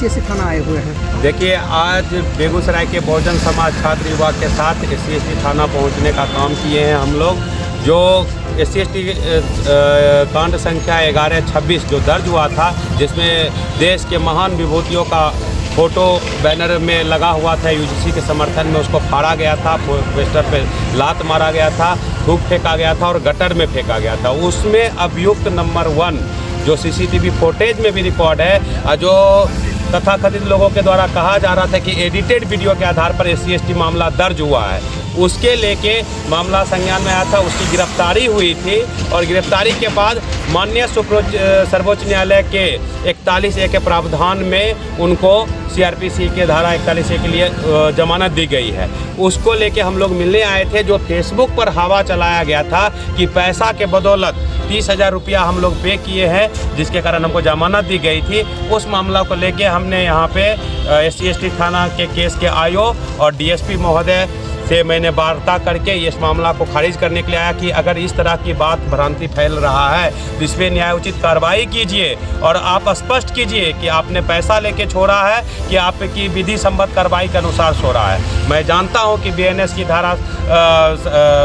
SC थाना आए हुए हैं? देखिए, आज बेगूसराय के बहुजन समाज छात्र युवा के साथ SC थाना पहुंचने का काम किए हैं हम लोग। जो SC कांड संख्या 1126 जो दर्ज हुआ था, जिसमें देश के महान विभूतियों का फोटो बैनर में लगा हुआ था, UGC के समर्थन में उसको फाड़ा गया था, पोस्टर पे लात मारा गया था, थूक फेंका गया था और गटर में फेंका गया था। उसमें अभियुक्त नंबर 1 जो CCTV फुटेज में भी रिकॉर्ड है, जो तथाकथित लोगों के द्वारा कहा जा रहा था कि एडिटेड वीडियो के आधार पर SC ST मामला दर्ज हुआ है, उसके लेके मामला संज्ञान में आया था। उसकी गिरफ्तारी हुई थी और गिरफ्तारी के बाद माननीय सर्वोच्च न्यायालय के 41A के प्रावधान में उनको CRPC के धारा 41A के लिए जमानत दी गई है। उसको लेके हम लोग मिलने आए थे। जो फेसबुक पर हवा चलाया गया था कि पैसा के बदौलत 30,000 रुपया हम लोग पे किए हैं, जिसके कारण हमको जमानत दी गई थी, उस मामला को लेके हमने यहाँ पे SC ST थाना के केस के IO और DSP महोदय से मैंने वार्ता करके इस मामला को खारिज करने के लिए आया कि अगर इस तरह की बात भ्रांति फैल रहा है तो इस पर न्यायोचित कार्रवाई कीजिए और आप स्पष्ट कीजिए कि आपने पैसा लेके छोड़ा है कि आपकी विधि सम्मत कार्रवाई के अनुसार छोड़ा है। मैं जानता हूं कि BNS की धारा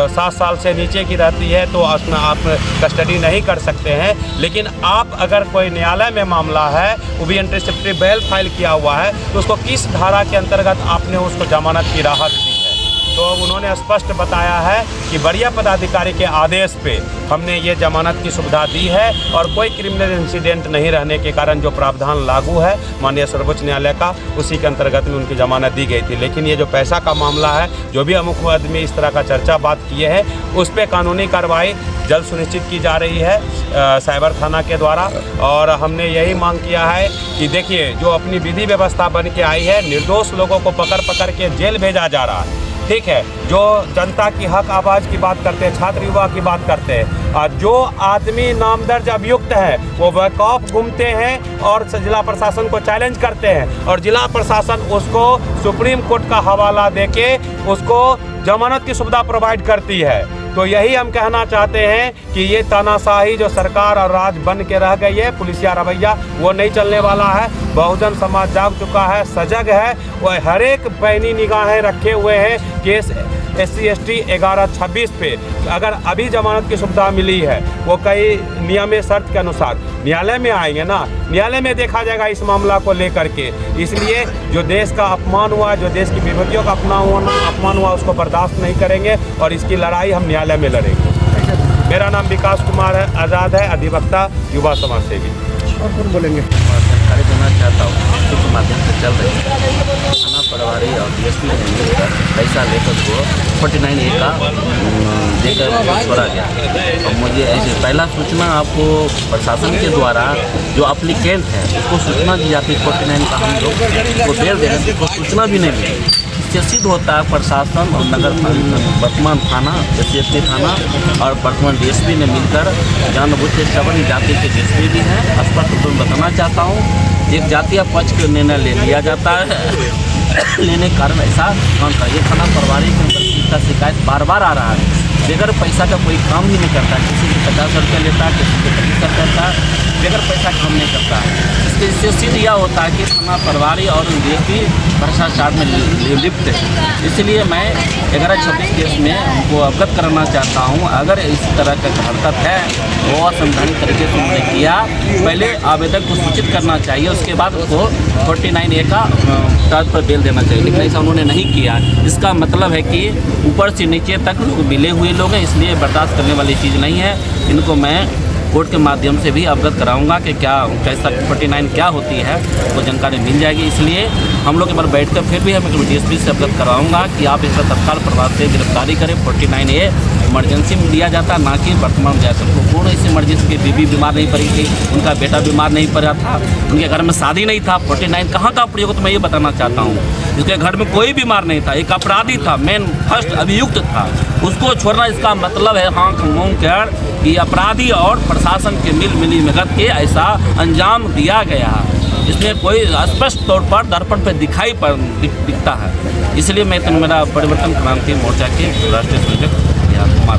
7 साल से नीचे की रहती है तो उसमें आप कस्टडी नहीं कर सकते हैं, लेकिन आप अगर कोई न्यायालय में मामला है, वो भी इंटरसेप्टिव बेल फाइल किया हुआ है, तो उसको किस धारा के अंतर्गत आपने उसको जमानत की राहत दी है। तो उन्होंने स्पष्ट बताया है कि वरीय पदाधिकारी के आदेश पे हमने ये जमानत की सुविधा दी है और कोई क्रिमिनल इंसिडेंट नहीं रहने के कारण जो प्रावधान लागू है माननीय सर्वोच्च न्यायालय का, उसी के अंतर्गत में उनकी जमानत दी गई थी। लेकिन ये जो पैसा का मामला है, जो भी अमुक आदमी इस तरह का चर्चा बात किए हैं, उस पर कानूनी कार्रवाई जल्द सुनिश्चित की जा रही है साइबर थाना के द्वारा। और हमने यही मांग किया है कि देखिए, जो अपनी विधि व्यवस्था बन के आई है, निर्दोष लोगों को पकड़ के जेल भेजा जा रहा है, ठीक है। जो जनता की हक आवाज़ की बात करते हैं, छात्र युवा की बात करते हैं, और जो आदमी नामदर्ज अभियुक्त है वो बैकऑफ घूमते हैं और जिला प्रशासन को चैलेंज करते हैं और जिला प्रशासन उसको सुप्रीम कोर्ट का हवाला देके उसको जमानत की सुविधा प्रोवाइड करती है। तो यही हम कहना चाहते हैं कि ये तानाशाही जो सरकार और राज बन के रह गई है, पुलिसिया रवैया, वो नहीं चलने वाला है। बहुजन समाज जाग चुका है, सजग है, वह हर एक पैनी निगाहें रखे हुए हैं केस SC ST 1126 पे। अगर अभी जमानत की सुविधा मिली है, वो कई नियम शर्त के अनुसार न्यायालय में आएंगे ना, न्यायालय में देखा जाएगा इस मामला को लेकर के। इसलिए जो देश का अपमान हुआ, जो देश की विभूतियों का अपमान हुआ, उसको बर्दाश्त नहीं करेंगे और इसकी लड़ाई हम न्यायालय में लड़ेंगे। मेरा नाम विकास कुमार है, आज़ाद है, अधिवक्ता, युवा समाज सेवी। और कौन बोलेंगे? जानकारी देना चाहता हूँ, आपके माध्यम से चल रही है थाना प्रभारी और DSP ने मिलकर पैसा लेकर को 49A का देकर छोड़ा गया। और मुझे ऐसे पहला सूचना आपको प्रशासन के द्वारा जो एप्लीकेंट है उसको सूचना दी जाती है 49 का, हम लोग को बेल देने उसको सूचना भी नहीं मिली। इससे सिद्ध होता है प्रशासन और नगर वर्तमान थाना SC ST थाना और वर्तमान DSP ने मिलकर जानबूझ के सभी जाति के DSP भी हैं। स्पष्ट रूप में बताना चाहता हूँ, एक जातीय पक्ष के निर्णय ले लिया जाता है, लेने के कारण ऐसा काम का ये थाना प्रभारी के ऊपर का शिकायत बार बार आ रहा है। बगैर पैसा का कोई काम ही नहीं करता, किसी को 50 रुपया लेता है, किसी को 25 करता है, बगैर पैसा काम नहीं करता है। इससे सिद्ध यह होता है कि थाना प्रभारी और DSP भ्रष्टाचार में लिप्त है। इसलिए मैं 1126 केस में उनको अवगत कराना चाहता हूँ। अगर इस तरह का हरकत है वो असंवैधानिक तरीके से उन्होंने किया, पहले आवेदक को सूचित करना चाहिए, उसके बाद उसको 49A का तर्ज पर बेल देना चाहिए, लेकिन ऐसा उन्होंने नहीं किया। इसका मतलब है कि ऊपर से नीचे तक लोग मिले हुए लोग हैं, इसलिए बर्दाश्त करने वाली चीज़ नहीं है। इनको मैं कोर्ट के माध्यम से भी अवगत कराऊंगा कि क्या कैसा 49 क्या होती है, वो जानकारी मिल जाएगी। इसलिए हम लोग एक बार बैठ कर फिर भी हम DSP से अवगत कराऊंगा कि आप इसका तत्काल प्रभाव से गिरफ्तारी करें। 49A इमरजेंसी में लिया जाता, ना कि वर्तमान जैसे पूर्ण इस इमरजेंसी की बीवी बीमार नहीं पड़ी थी, उनका बेटा बीमार नहीं पड़ा था, उनके घर में शादी नहीं था। 49 कहाँ का प्रयोग, तो मैं ये बताना चाहता हूँ, इसके घर में कोई बीमार नहीं था, एक अपराधी था, मेन फर्स्ट अभियुक्त था, उसको छोड़ना इसका मतलब है हाँ मुँह कर कि अपराधी और प्रशासन के मिली भगत के ऐसा अंजाम दिया गया है। इसमें कोई स्पष्ट तौर पर दर्पण पर दिखता है। इसलिए मैं मेरा परिवर्तन क्रांति मोर्चा के राष्ट्रीय संयोजक कुमार